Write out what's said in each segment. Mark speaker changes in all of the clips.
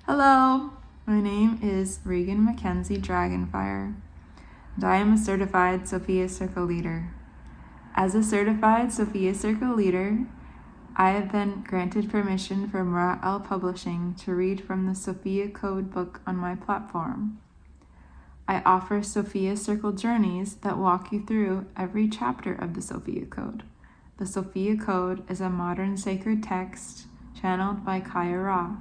Speaker 1: Hello, my name is Regan Mackenzie Dragonfire, and I am a certified Sophia Circle leader. As a certified Sophia Circle leader, I have been granted permission from Ra Publishing to read from the Sophia Code book on my platform. I offer Sophia Circle journeys that walk you through every chapter of the Sophia Code. The Sophia Code is a modern sacred text channeled by Kaia Ra.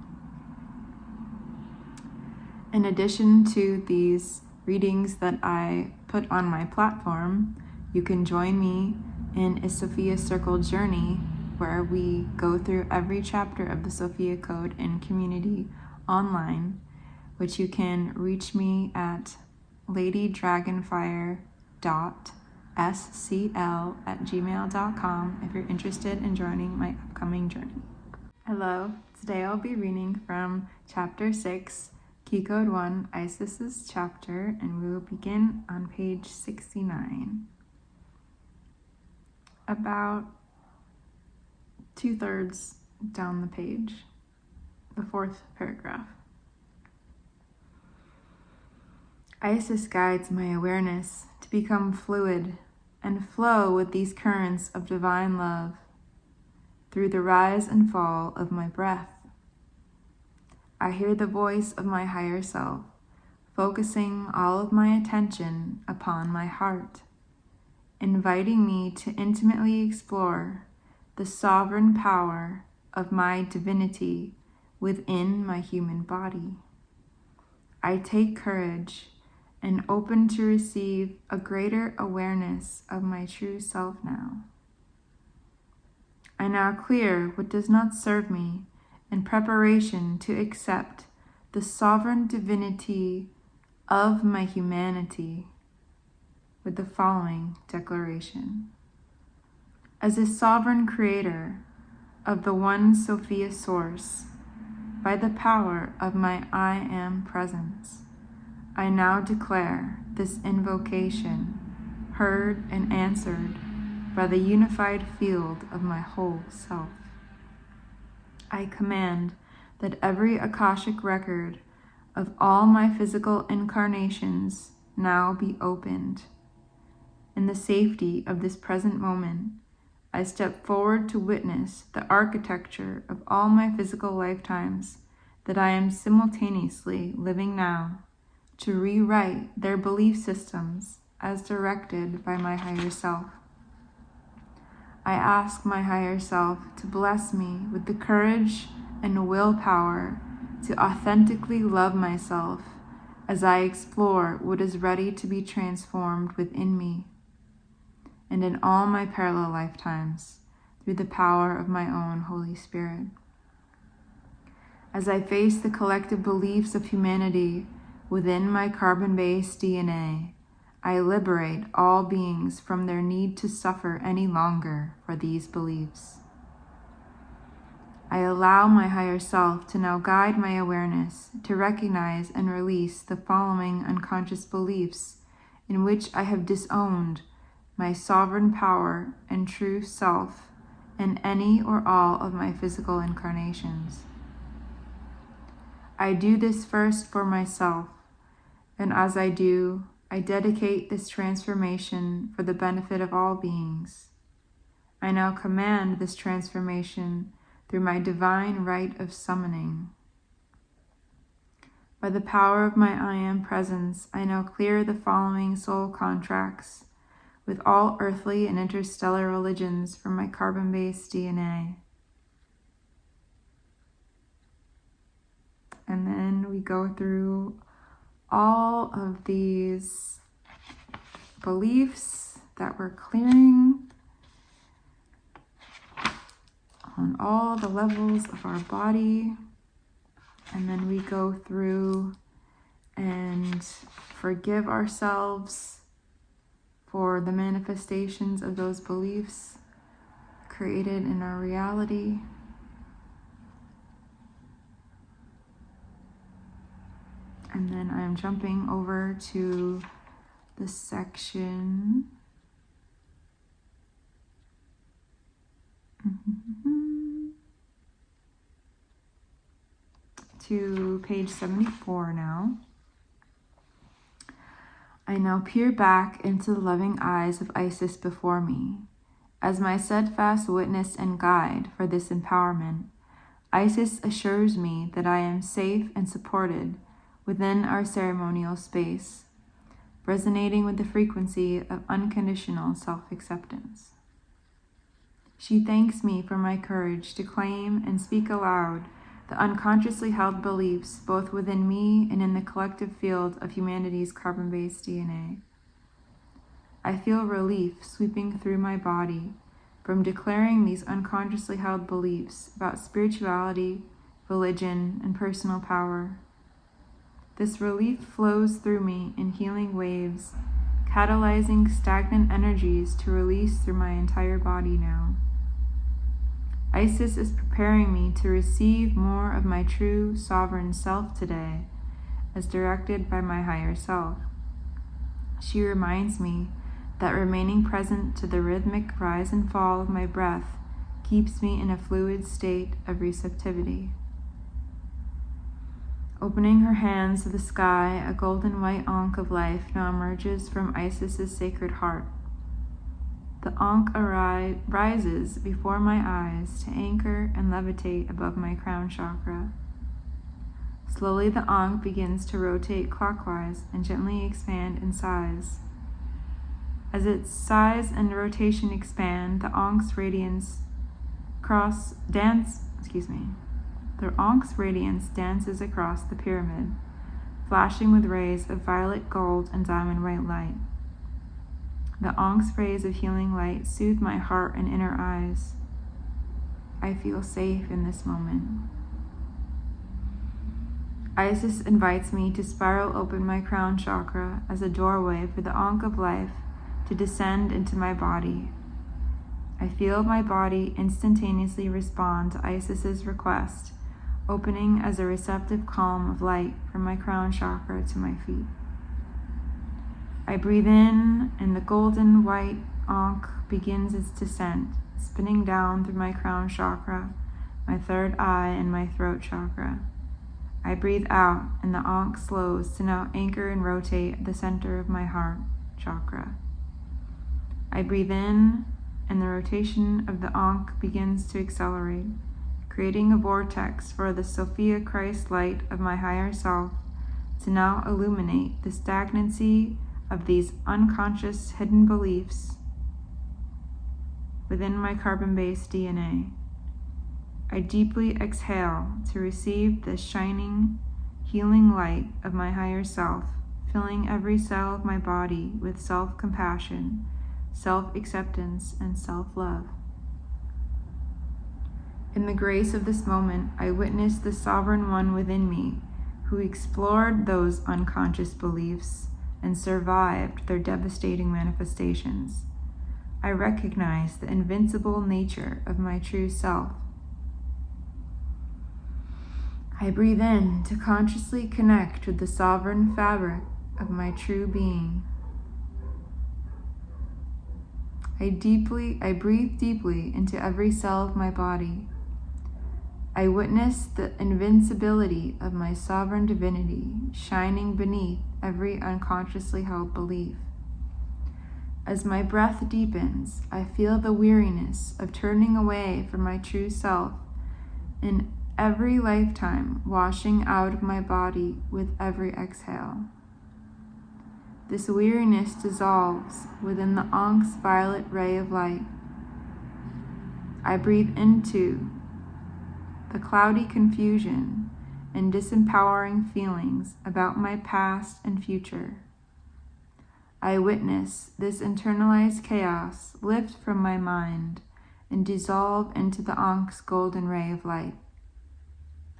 Speaker 1: In addition to these readings that I put on my platform, you can join me in a Sophia Circle journey where we go through every chapter of the Sophia Code in community online, which you can reach me at Ladydragonfire.scl@gmail.com if you're interested in joining my upcoming journey. Hello, today I'll be reading from Chapter 6, Keycode 1, Isis's chapter, and we will begin on page 69. About 2/3 down the page, the 4th paragraph. Isis guides my awareness to become fluid and flow with these currents of divine love through the rise and fall of my breath. I hear the voice of my higher self, focusing all of my attention upon my heart, inviting me to intimately explore the sovereign power of my divinity within my human body. I take courage and open to receive a greater awareness of my true self now. I now clear what does not serve me in preparation to accept the sovereign divinity of my humanity with the following declaration. As a sovereign creator of the one Sophia source, by the power of my I Am presence, I now declare this invocation heard and answered by the unified field of my whole self. I command that every Akashic record of all my physical incarnations now be opened. In the safety of this present moment, I step forward to witness the architecture of all my physical lifetimes that I am simultaneously living now, to rewrite their belief systems as directed by my higher self. I ask my higher self to bless me with the courage and willpower to authentically love myself as I explore what is ready to be transformed within me and in all my parallel lifetimes through the power of my own Holy Spirit. As I face the collective beliefs of humanity within my carbon-based DNA, I liberate all beings from their need to suffer any longer for these beliefs. I allow my higher self to now guide my awareness to recognize and release the following unconscious beliefs in which I have disowned my sovereign power and true self in any or all of my physical incarnations. I do this first for myself, and as I do, I dedicate this transformation for the benefit of all beings. I now command this transformation through my divine right of summoning. By the power of my I Am presence, I now clear the following soul contracts with all earthly and interstellar religions from my carbon-based DNA. And then we go through all of these beliefs that we're clearing on all the levels of our body. And then we go through and forgive ourselves for the manifestations of those beliefs created in our reality. And then I'm jumping over to the section to page 74 now. I now peer back into the loving eyes of Isis before me. As my steadfast witness and guide for this empowerment, Isis assures me that I am safe and supported within our ceremonial space, resonating with the frequency of unconditional self-acceptance. She thanks me for my courage to claim and speak aloud the unconsciously held beliefs both within me and in the collective field of humanity's carbon-based DNA. I feel relief sweeping through my body from declaring these unconsciously held beliefs about spirituality, religion, and personal power. This relief flows through me in healing waves, catalyzing stagnant energies to release through my entire body now. Isis is preparing me to receive more of my true sovereign self today, as directed by my higher self. She reminds me that remaining present to the rhythmic rise and fall of my breath keeps me in a fluid state of receptivity. Opening her hands to the sky, a golden white ankh of life now emerges from Isis's sacred heart. The ankh rises before my eyes to anchor and levitate above my crown chakra. Slowly the ankh begins to rotate clockwise and gently expand in size. As its size and rotation expand, the ankh's radiance dances across the pyramid, flashing with rays of violet, gold, and diamond white light. The ankh's rays of healing light soothe my heart and inner eyes. I feel safe in this moment. Isis invites me to spiral open my crown chakra as a doorway for the ankh of life to descend into my body. I feel my body instantaneously respond to Isis's request, opening as a receptive column of light from my crown chakra to my feet. I breathe in, and the golden white ankh begins its descent, spinning down through my crown chakra, my third eye, and my throat chakra. I breathe out, and the ankh slows to now anchor and rotate at the center of my heart chakra. I breathe in, and the rotation of the ankh begins to accelerate, creating a vortex for the Sophia Christ light of my higher self to now illuminate the stagnancy of these unconscious hidden beliefs within my carbon-based DNA. I deeply exhale to receive the shining, healing light of my higher self, filling every cell of my body with self-compassion, self-acceptance, and self-love. In the grace of this moment, I witness the Sovereign One within me who explored those unconscious beliefs and survived their devastating manifestations. I recognize the invincible nature of my true self. I breathe in to consciously connect with the sovereign fabric of my true being. I breathe deeply into every cell of my body. I witness the invincibility of my sovereign divinity shining beneath every unconsciously held belief. As my breath deepens, I feel the weariness of turning away from my true self in every lifetime washing out of my body with every exhale. This weariness dissolves within the ankh's violet ray of light. I breathe into the cloudy confusion and disempowering feelings about my past and future. I witness this internalized chaos lift from my mind and dissolve into the ankh's golden ray of light.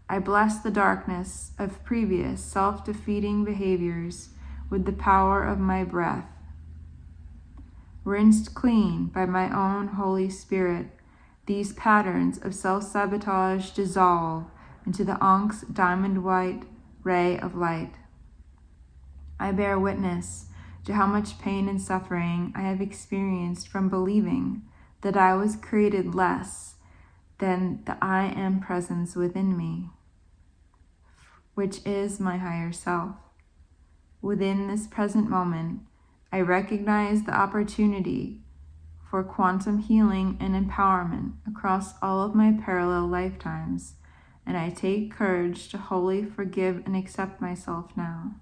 Speaker 1: I bless the darkness of previous self-defeating behaviors with the power of my breath. Rinsed clean by my own Holy Spirit, these patterns of self-sabotage dissolve into the ankh's diamond white ray of light. I bear witness to how much pain and suffering I have experienced from believing that I was created less than the I Am presence within me. which is my higher self. Within this present moment, I recognize the opportunity for quantum healing and empowerment across all of my parallel lifetimes, and I take courage to wholly forgive and accept myself now.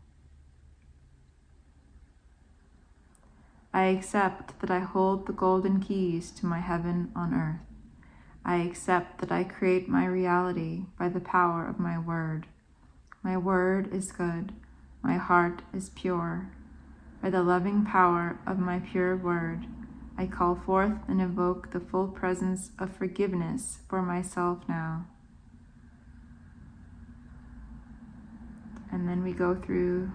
Speaker 1: I accept that I hold the golden keys to my heaven on earth. I accept that I create my reality by the power of my word. My word is good. My heart is pure. By the loving power of my pure word, I call forth and invoke the full presence of forgiveness for myself now. And then we go through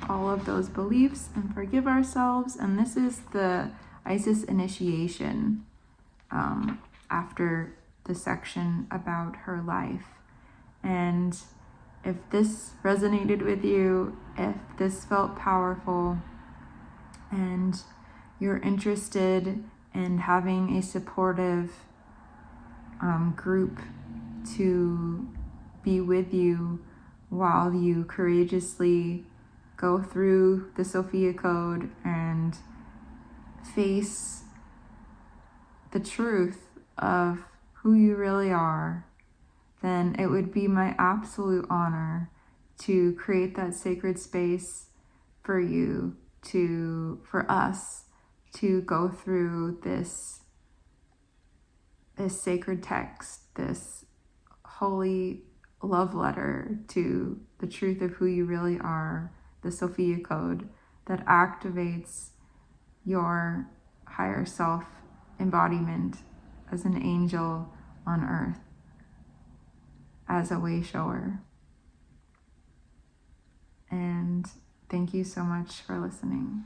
Speaker 1: all of those beliefs and forgive ourselves. And this is the Isis initiation after the section about her life. And if this resonated with you, if this felt powerful, and you're interested in having a supportive group to be with you while you courageously go through the Sophia Code and face the truth of who you really are, then it would be my absolute honor to create that sacred space for you, for us to go through this sacred text, this holy love letter to the truth of who you really are, the Sophia Code, that activates your higher self embodiment as an angel on earth, as a way shower. And thank you so much for listening.